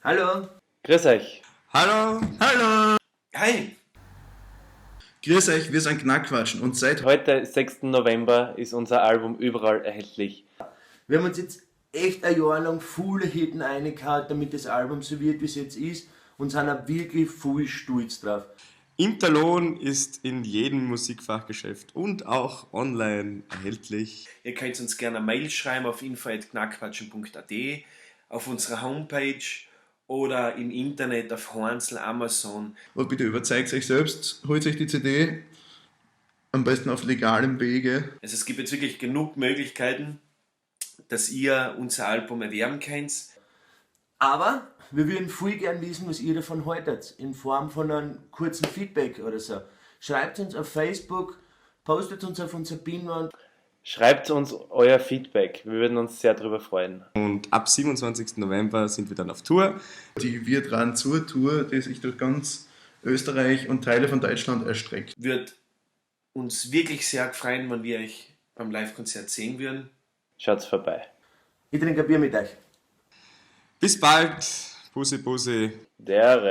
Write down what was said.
Hallo. Grüß euch. Hallo, hallo. Hi. Grüß euch, wir sind Knackquatschen und seit Heute, 6. November, ist unser Album überall erhältlich. Wir haben uns jetzt echt ein Jahr lang viele Hitten reingehauen, damit das Album so wird, wie es jetzt ist, und sind auch wirklich voll stolz drauf. Interlohn ist in jedem Musikfachgeschäft und auch online erhältlich. Ihr könnt uns gerne eine Mail schreiben auf info@knackquatschen.at, auf unserer Homepage oder im Internet auf Hornsel, Amazon. Und bitte überzeugt euch selbst, holt euch die CD, am besten auf legalem Wege. Also es gibt jetzt wirklich genug Möglichkeiten, dass ihr unser Album erwerben könnt. Aber wir würden voll gern wissen, was ihr davon haltet, in Form von einem kurzen Feedback oder so. Schreibt uns auf Facebook, postet uns auf unserer Pinwand. Schreibt uns euer Feedback, wir würden uns sehr darüber freuen. Und ab 27. November sind wir dann auf Tour. Die Wir dran zur Tour, die sich durch ganz Österreich und Teile von Deutschland erstreckt. Wird uns wirklich sehr freuen, wenn wir euch beim Live-Konzert sehen würden. Schaut's vorbei. Ich trinke ein Bier mit euch. Bis bald, Bussi Bussi. Der